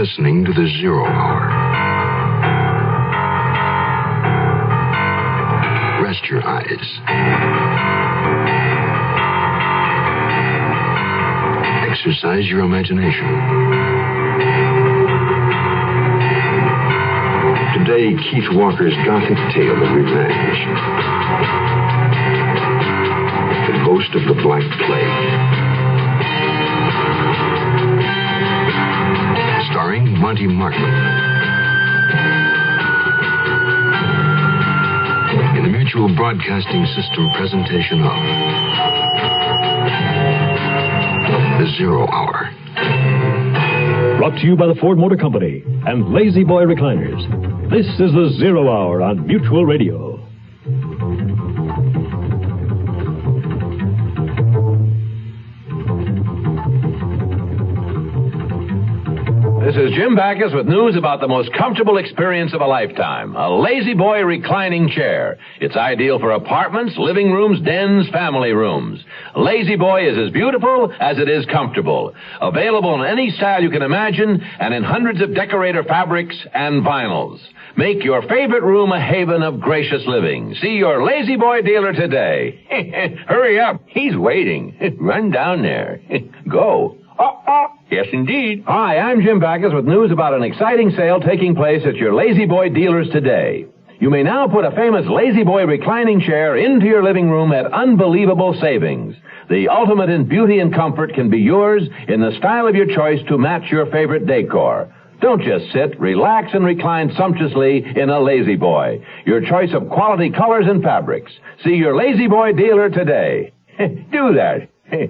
listening to the 0 Hour. Rest your eyes. Exercise your imagination. Today, Keith Walker's gothic tale of revenge. The Ghost of the Black Plague. Starring Monty Markman. In the Mutual Broadcasting System presentation of The 0 Hour. Brought to you by the Ford Motor Company and Lazy Boy Recliners. This is the 0 Hour on Mutual Radio. This is Jim Backus with news about the most comfortable experience of a lifetime, a Lazy Boy reclining chair. It's ideal for apartments, living rooms, dens, family rooms. Lazy Boy is as beautiful as it is comfortable. Available in any style you can imagine and in hundreds of decorator fabrics and vinyls. Make your favorite room a haven of gracious living. See your Lazy Boy dealer today. Hurry up. He's waiting. Run down there. Go. Yes, indeed. Hi, I'm Jim Backus with news about an exciting sale taking place at your Lazy Boy dealers today. You may now put a famous Lazy Boy reclining chair into your living room at unbelievable savings. The ultimate in beauty and comfort can be yours in the style of your choice to match your favorite decor. Don't just sit, relax, and recline sumptuously in a Lazy Boy. Your choice of quality colors and fabrics. See your Lazy Boy dealer today. Do that.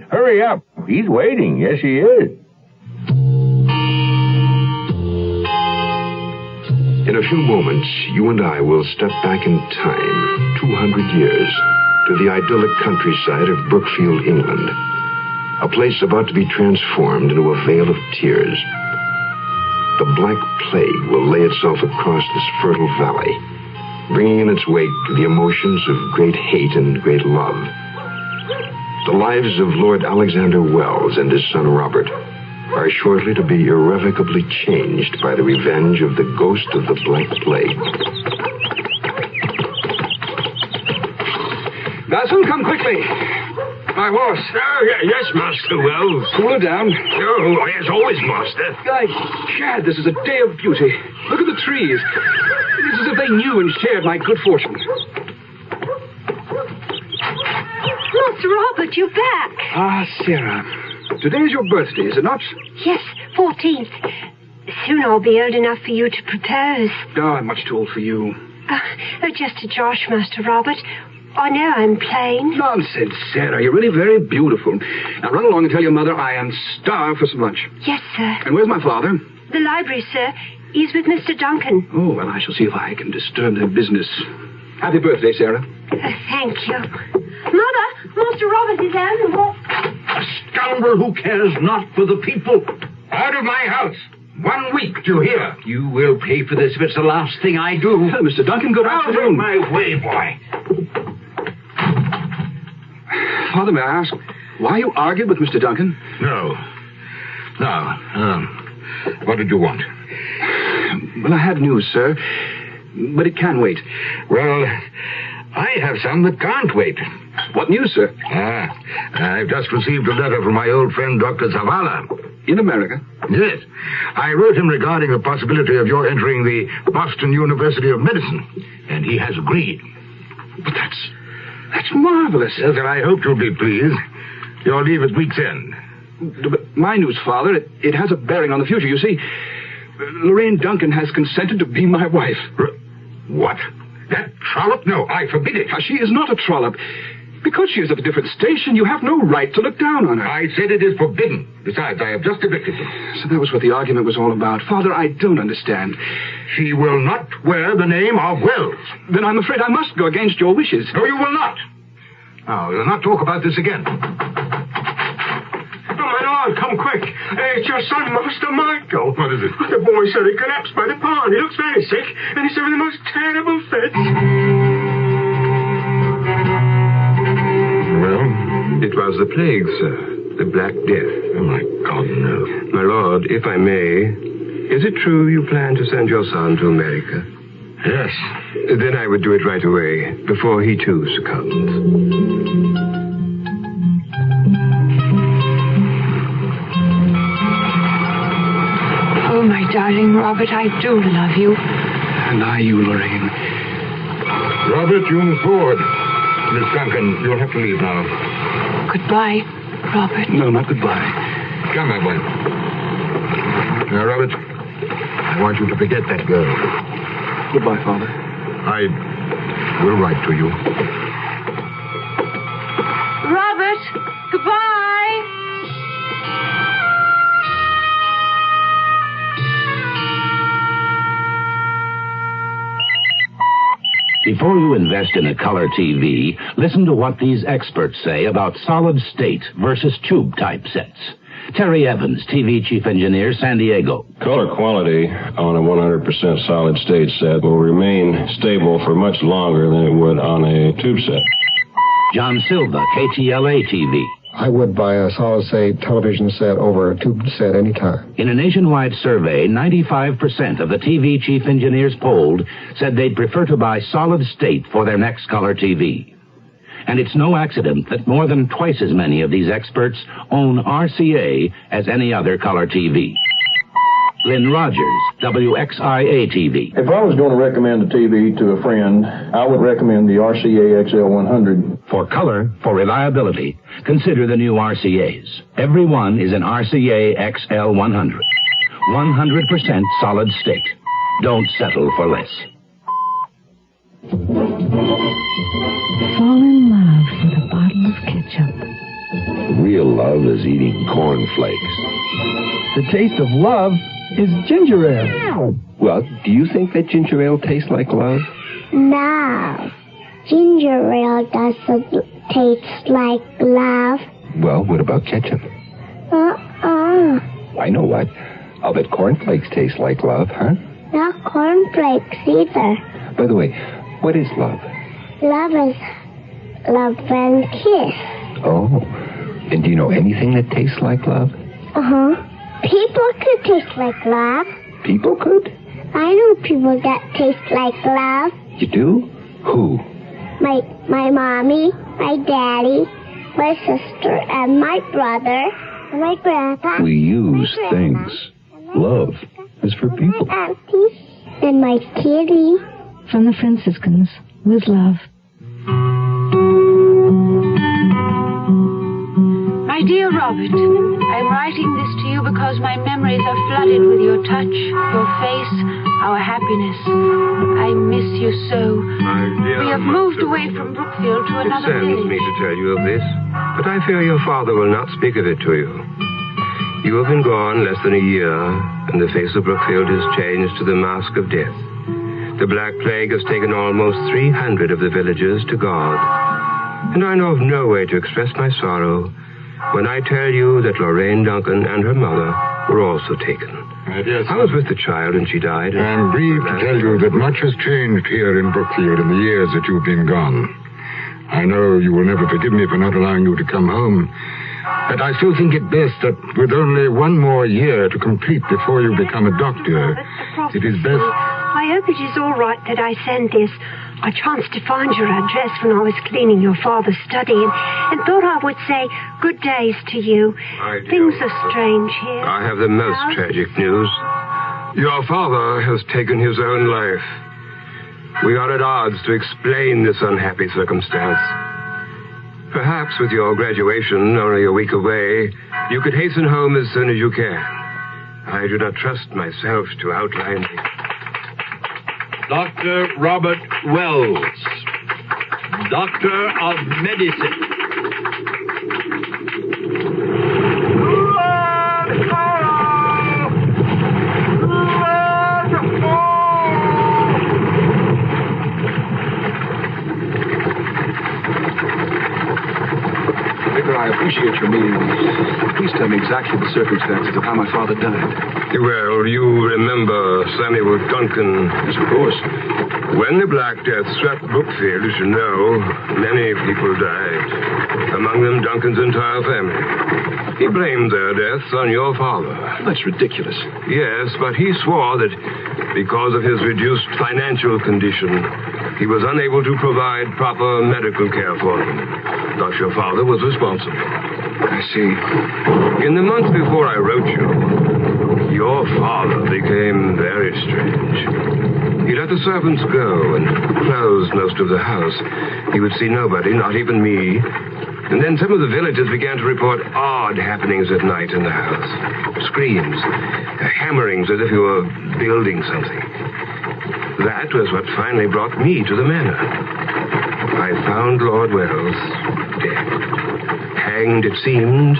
Hurry up. He's waiting. Yes, he is. In a few moments, you and I will step back in time 200 years to the idyllic countryside of Brookfield, England. A place about to be transformed into a vale of tears. The Black Plague will lay itself across this fertile valley, bringing in its wake the emotions of great hate and great love. The lives of Lord Alexander Wells and his son Robert are shortly to be irrevocably changed by the revenge of the Ghost of the Black Plague. Basil, come quickly. My horse. Yes, Master Wells. Cool her down. Oh, yes, always, Master. Gad, this is a day of beauty. Look at the trees. It's as if they knew and shared my good fortune. Master Robert, you're back. Ah, Sarah. Today is your birthday, is it not? Yes, 14th. Soon I'll be old enough for you to propose. Oh, I'm much too old for you. Just a josh, Master Robert. I know I'm plain. Nonsense, Sarah. You're really very beautiful. Now run along and tell your mother I am starved for some lunch. Yes, sir. And where's my father? The library, sir. He's with Mr. Duncan. Oh, well, I shall see if I can disturb their business. Happy birthday, Sarah. Thank you. Mother, Master Robert is out and what? A scoundrel who cares not for the people. Out of my house. 1 week, do you hear? You will pay for this if it's the last thing I do. Mr. Duncan, good afternoon. Out of my way, boy. Father, may I ask, why you argued with Mr. Duncan? No. What did you want? Well, I had news, sir, but it can wait. Well, I have some that can't wait. What news, sir? I've just received a letter from my old friend, Dr. Zavala. In America? Yes. I wrote him regarding the possibility of your entering the Boston University of Medicine, and he has agreed. But that's marvelous. Yes, and I hope you'll be pleased. Your leave at week's end. But my news, Father, it has a bearing on the future. You see, Lurene Duncan has consented to be my wife. What? That trollop? No, I forbid it. She is not a trollop. Because she is at a different station, you have no right to look down on her. I said it is forbidden. Besides, I have just evicted them. So that was what the argument was all about. Father, I don't understand. She will not wear the name of Wells. Then I'm afraid I must go against your wishes. No, you will not. Now, we'll not talk about this again. Oh, my Lord, come quick. It's your son, Master Michael. What is it? The boy said he collapsed by the pond. He looks very sick, and he's having the most terrible fit. Well, it was the plague, sir. The Black Death. Oh, my God, no. My lord, if I may, Is it true you plan to send your son to America? Yes. Then I would do it right away, before he too succumbs. Oh, my darling Robert, I do love you. And I you, Lorraine. Robert, you move forward. Miss Duncan, you'll have to leave now. Goodbye, Robert. No, not goodbye. Come, my boy. Now, Robert, I want you to forget that girl. Goodbye, Father. I will write to you. Robert, goodbye. Before you invest in a color TV, listen to what these experts say about solid state versus tube type sets. Terry Evans, TV Chief Engineer, San Diego. Color quality on a 100% solid state set will remain stable for much longer than it would on a tube set. John Silva, KTLA TV. I would buy a solid state television set over a tube set anytime. In a nationwide survey, 95% of the TV chief engineers polled said they'd prefer to buy solid state for their next color TV. And it's no accident that more than twice as many of these experts own RCA as any other color TV. Lynn Rogers, WXIA TV. If I was going to recommend a TV to a friend, I would recommend the RCA XL100. For color, for reliability, consider the new RCAs. Every one is an RCA XL100. 100% solid state. Don't settle for less. Fall in love with a bottle of ketchup. Real love is eating cornflakes. The taste of love is ginger ale. Well, do you think that ginger ale tastes like love? No. Ginger ale doesn't taste like love. Well, what about ketchup? I know what. I'll bet cornflakes taste like love, huh? Not cornflakes either. By the way, what is love? Love is love and kiss. Oh. And do you know anything that tastes like love? Uh-huh. People could taste like love. People could? I know people that taste like love. You do? Who? My mommy, my daddy, my sister, and my brother, and my grandpa. We use things. Love is for people. My auntie, and my kitty. From the Franciscans, with love. My dear Robert, I'm writing this to you because my memories are flooded with your touch, your face, our happiness. I miss you so. We have moved away from Brookfield to another village. It saddens me to tell you of this, but I fear your father will not speak of it to you. You have been gone less than a year, and the face of Brookfield has changed to the mask of death. The Black Plague has taken almost 300 of the villagers to God, and I know of no way to express my sorrow when I tell you that Lorraine Duncan and her mother were also taken. Yes. I was with the child when she died. I'm grieved to tell you that much has changed here in Brookfield in the years that you've been gone. I know you will never forgive me for not allowing you to come home, but I still think it best that with only one more year to complete before you become a doctor, it is best... I hope it is all right that I send this. I chanced to find your address when I was cleaning your father's study and thought I would say good days to you. Things are strange here. I have the most tragic news. Your father has taken his own life. We are at odds to explain this unhappy circumstance. Perhaps with your graduation only a week away, you could hasten home as soon as you can. I do not trust myself to outline the... Dr. Robert Wells, Doctor of Medicine. Vicar, I appreciate your meeting me. Please tell me exactly the circumstances of how my father died. Well, you remember Samuel Duncan. Yes, of course. When the Black Death swept Brookfield, as you know, many people died. Among them, Duncan's entire family. He blamed their deaths on your father. That's ridiculous. Yes, but he swore that because of his reduced financial condition, he was unable to provide proper medical care for them. Thus, your father was responsible. I see. In the month before I wrote you, your father became very strange. He let the servants go and closed most of the house. He would see nobody, not even me. And then some of the villagers began to report odd happenings at night in the house. Screams, hammerings as if he were building something. That was what finally brought me to the manor. I found Lord Wells dead. Hanged, it seemed,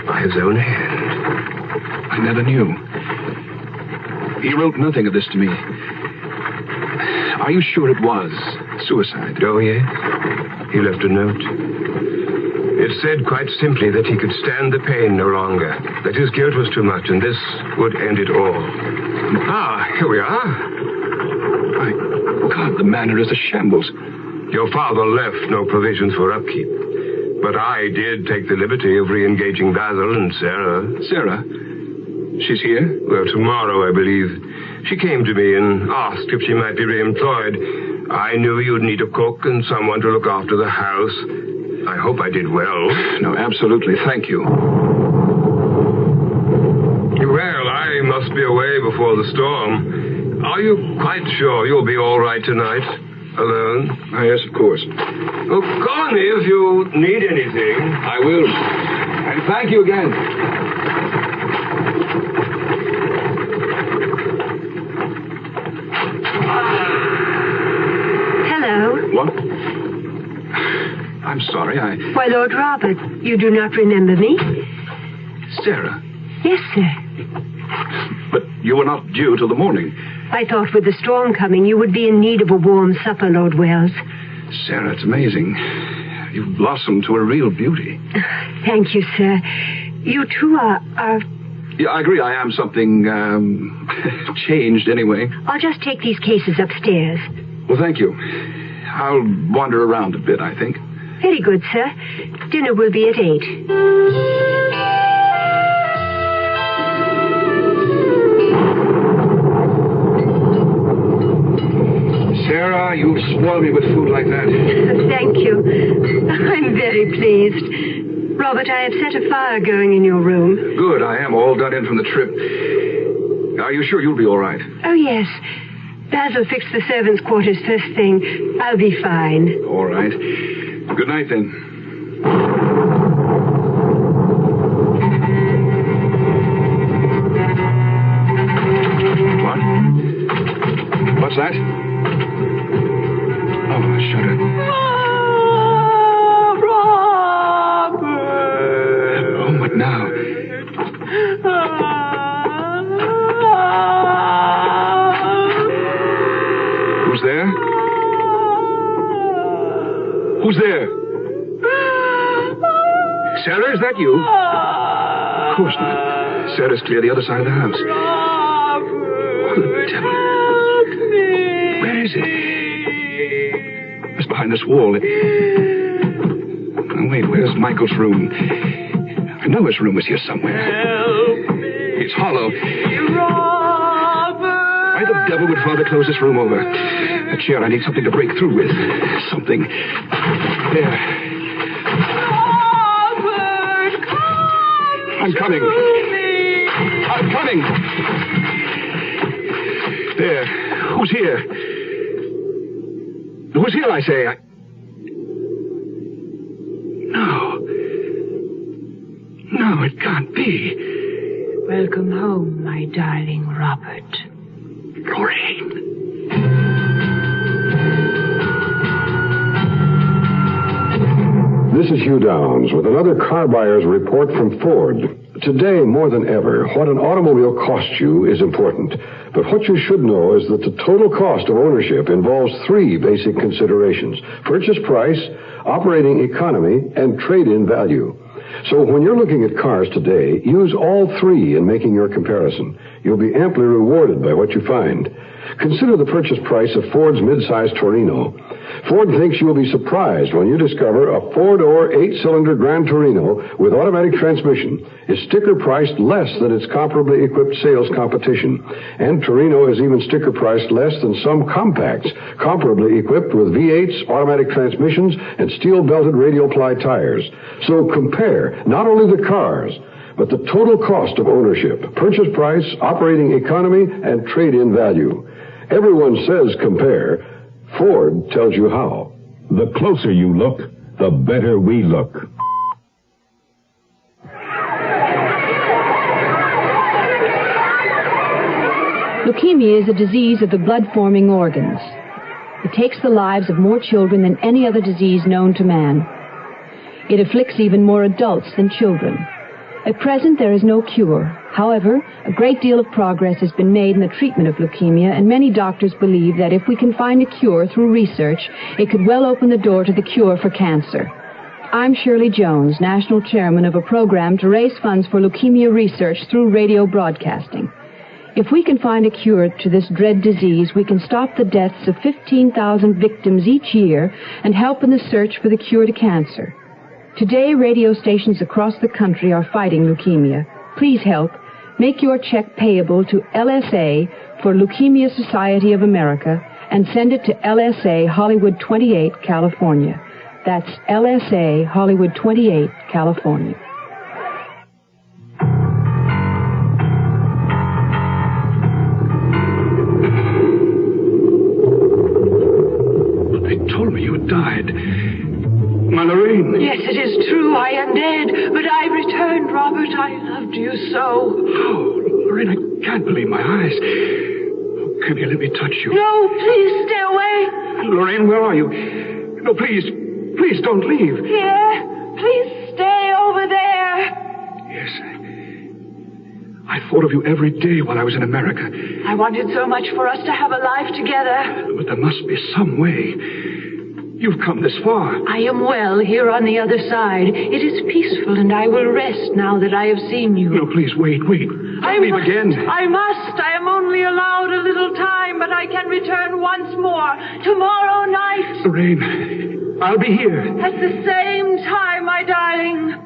by his own hand. I never knew. He wrote nothing of this to me. Are you sure it was suicide? Oh, yes. He left a note. It said quite simply that he could stand the pain no longer, that his guilt was too much, and this would end it all. Ah, here we are. My God, the manor is a shambles. Your father left no provisions for upkeep. But I did take the liberty of re-engaging Basil and Sarah. Sarah? She's here? Well, tomorrow, I believe. She came to me and asked if she might be re-employed. I knew you'd need a cook and someone to look after the house. I hope I did well. No, absolutely. Thank you. Well, I must be away before the storm. Are you quite sure you'll be all right tonight? Alone? Yes, of course. Oh, call me if you need anything. I will. And thank you again. Hello. What? I'm sorry, Why, Lord Robert, you do not remember me? Sarah. Yes, sir. But you were not due till the morning. I thought with the storm coming, you would be in need of a warm supper, Lord Wells. Sarah, it's amazing. You've blossomed to a real beauty. Thank you, sir. You too are... Yeah, I agree. I am something, changed anyway. I'll just take these cases upstairs. Well, thank you. I'll wander around a bit, I think. Very good, sir. Dinner will be at 8. Sarah, you spoil me with food like that. Thank you. I'm very pleased. Robert, I have set a fire going in your room. Good. I am all done in from the trip. Are you sure you'll be all right? Oh, yes. Basil fixed the servants' quarters first thing. I'll be fine. All right. Good night, then. What? What's that? Oh, shut it. Robert! Oh, what now? Who's there? Who's there? Sarah, is that you? Of course not. Sarah's clear the other side of the house. Oh, the devil. Where is it? It's behind this wall. Oh, wait, where's Michael's room? I know his room was here somewhere. It's hollow. Why the devil would Father close this room over? A chair, I need something to break through with. Something. There. I'm coming. I'm coming. There. Who's here? Who's here, I say? No. No, it can't be. Welcome home, my darling Robert. Lorraine. This is Hugh Downs with another car buyer's report from Ford. Today, more than ever, what an automobile costs you is important. But what you should know is that the total cost of ownership involves 3 basic considerations: purchase price, operating economy, and trade-in value. So when you're looking at cars today, use all 3 in making your comparison. You'll be amply rewarded by what you find. Consider the purchase price of Ford's midsize Torino. Ford thinks you will be surprised when you discover a four-door, 8-cylinder Gran Torino with automatic transmission is sticker-priced less than its comparably equipped sales competition. And Torino is even sticker-priced less than some compacts, comparably equipped with V8s, automatic transmissions, and steel-belted radial-ply tires. So compare not only the cars, but the total cost of ownership, purchase price, operating economy, and trade-in value. Everyone says compare. Ford tells you how. The closer you look, the better we look. Leukemia is a disease of the blood-forming organs. It takes the lives of more children than any other disease known to man. It afflicts even more adults than children. At present, there is no cure. However, a great deal of progress has been made in the treatment of leukemia, and many doctors believe that if we can find a cure through research, it could well open the door to the cure for cancer. I'm Shirley Jones, National Chairman of a program to raise funds for leukemia research through radio broadcasting. If we can find a cure to this dread disease, we can stop the deaths of 15,000 victims each year and help in the search for the cure to cancer. Today, radio stations across the country are fighting leukemia. Please help. Make your check payable to LSA for Leukemia Society of America and send it to LSA Hollywood 28, California. That's LSA Hollywood 28, California. They told me you had died. My Lurene. Yes, it is true. I am dead. But I returned, Robert. I loved you so. Oh, Lurene, I can't believe my eyes. Come here, let me touch you. No, please stay away. Lurene, where are you? No, please don't leave. Here. Please stay over there. Yes, I thought of you every day while I was in America. I wanted so much for us to have a life together. But there must be some way. You've come this far. I am well here on the other side. It is peaceful, and I will rest now that I have seen you. No, please, wait. Don't leave again. I must. I am only allowed a little time, but I can return once more. Tomorrow night. Lurene, I'll be here. At the same time, my darling.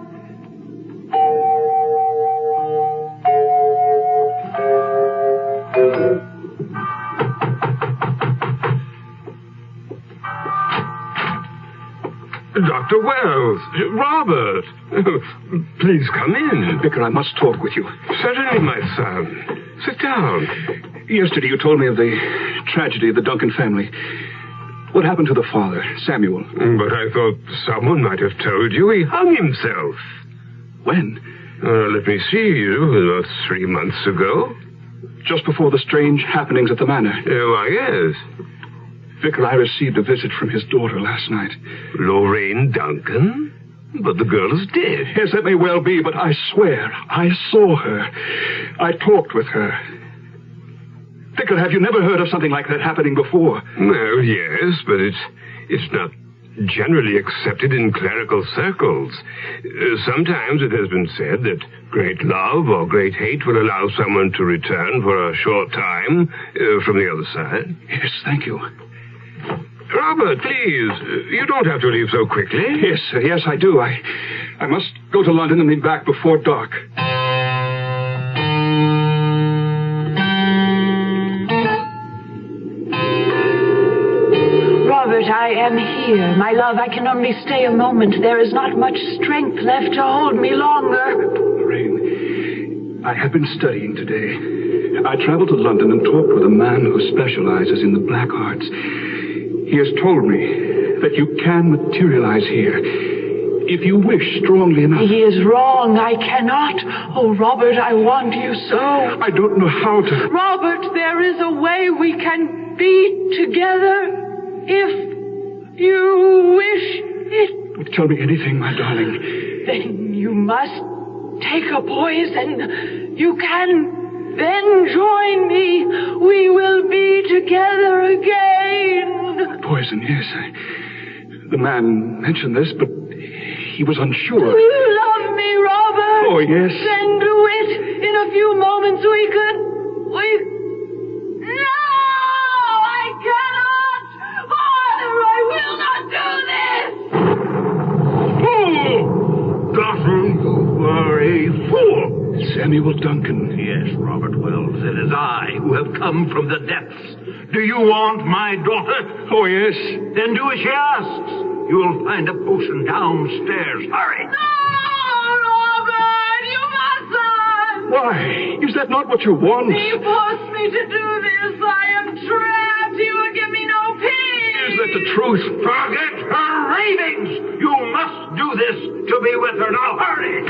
Dr. Wells, Robert, please come in. Vicar, I must talk with you. Certainly, my son. Sit down. Yesterday you told me of the tragedy of the Duncan family. What happened to the father, Samuel? But I thought someone might have told you he hung himself. When? Let me see. About 3 months ago. Just before the strange happenings at the manor. Why, yes. Vicar, I received a visit from his daughter last night. Lorraine Duncan? But the girl is dead. Yes, that may well be, but I swear, I saw her. I talked with her. Vicar, have you never heard of something like that happening before? Well, yes, but it's not generally accepted in clerical circles. Sometimes it has been said that great love or great hate will allow someone to return for a short time from the other side. Yes, thank you. Robert, please, you don't have to leave so quickly. Yes, sir, yes, I do. I must go to London and be back before dark. Robert, I am here. My love, I can only stay a moment. There is not much strength left to hold me longer. Lorraine, I have been studying today. I traveled to London and talked with a man who specializes in the black arts. He has told me that you can materialize here if you wish strongly enough. He is wrong. I cannot. Oh, Robert, I want you so. I don't know how to. Robert, there is a way we can be together if you wish it. Tell me anything, my darling. Then you must take a poison. You can then join me. We will be together again. Poison, yes. The man mentioned this, but he was unsure. Do you love me, Robert? Oh, yes. Then do it. In a few moments we could... No! Samuel Duncan. Yes, Robert Wells, it is I who have come from the depths. Do you want my daughter? Oh, yes. Then do as she asks. You will find a potion downstairs. Hurry! No, Robert, you mustn't! Why? Is that not what you want? He forced me to do this. I am trapped. He will give me no peace. Is that the truth? Forget her ravings! You must do this to be with her. Now hurry!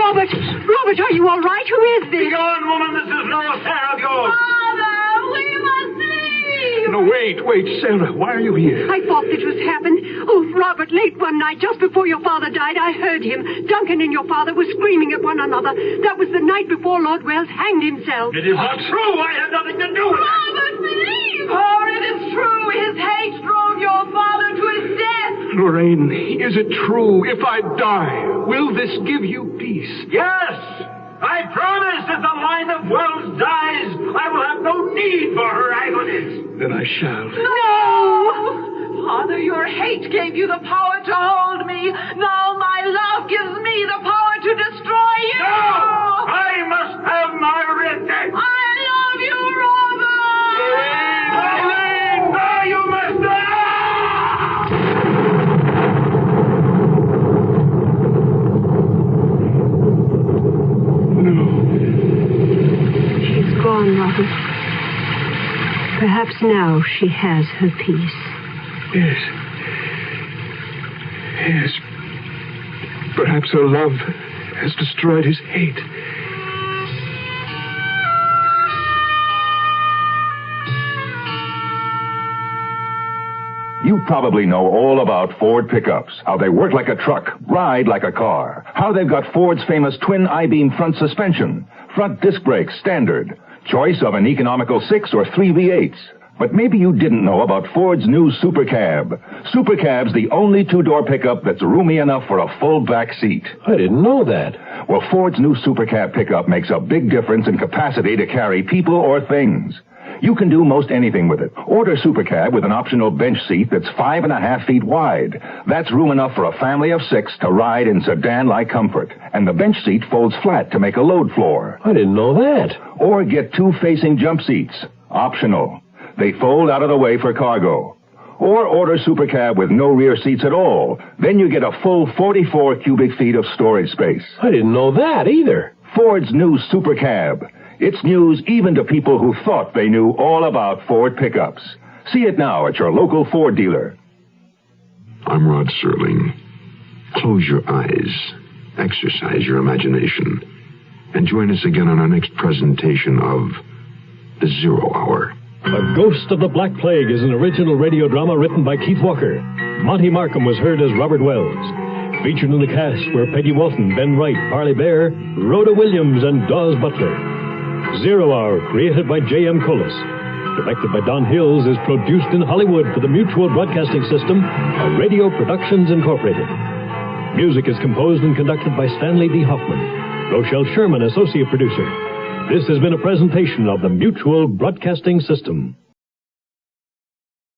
Robert, are you all right? Who is this? Be gone, woman. This is no affair of yours. Father, we must leave. No, wait, Sarah. Why are you here? I thought this was happened. Oh, Robert, late one night, just before your father died, I heard him. Duncan and your father were screaming at one another. That was the night before Lord Wells hanged himself. It is not true. I had nothing to do with it. Robert, believe her. It is true. His hate drove your father to his death. Lorraine, is it true? If I die, will this give you peace? Yes! I promise if the line of Wells dies, I will have no need for her agonies. Then I shall. No! Father, your hate gave you the power to hold me. Now my love gives me the power to destroy you. No! I must have my revenge. I love you, Robert! Lorraine! No, you must not! She's gone, Robert. Perhaps now she has her peace. Yes. Perhaps her love has destroyed his hate. You probably know all about Ford pickups, how they work like a truck, ride like a car, how they've got Ford's famous twin I-beam front suspension, front disc brakes standard, choice of an economical 6 or 3 V8s. But maybe you didn't know about Ford's new Super Cab. Super Cab's the only two-door pickup that's roomy enough for a full back seat. I didn't know that. Well, Ford's new Super Cab pickup makes a big difference in capacity to carry people or things. You can do most anything with it. Order Super Cab with an optional bench seat that's 5.5 feet wide. That's room enough for a family of 6 to ride in sedan-like comfort. And the bench seat folds flat to make a load floor. I didn't know that. Or get 2 facing jump seats. Optional. They fold out of the way for cargo. Or order Super Cab with no rear seats at all. Then you get a full 44 cubic feet of storage space. I didn't know that either. Ford's new Super Cab. It's news even to people who thought they knew all about Ford pickups. See it now at your local Ford dealer. I'm Rod Serling. Close your eyes, exercise your imagination, and join us again on our next presentation of The Zero Hour. The Ghost of the Black Plague is an original radio drama written by Keith Walker. Monty Markham was heard as Robert Wells. Featured in the cast were Peggy Walton, Ben Wright, Parley Bear, Rhoda Williams, and Dawes Butler. Zero Hour, created by J.M. Kholos. Directed by Don Hills, is produced in Hollywood for the Mutual Broadcasting System of Radio Productions Incorporated. Music is composed and conducted by Stanley D. Hoffman. Rochelle Sherman, associate producer. This has been a presentation of the Mutual Broadcasting System.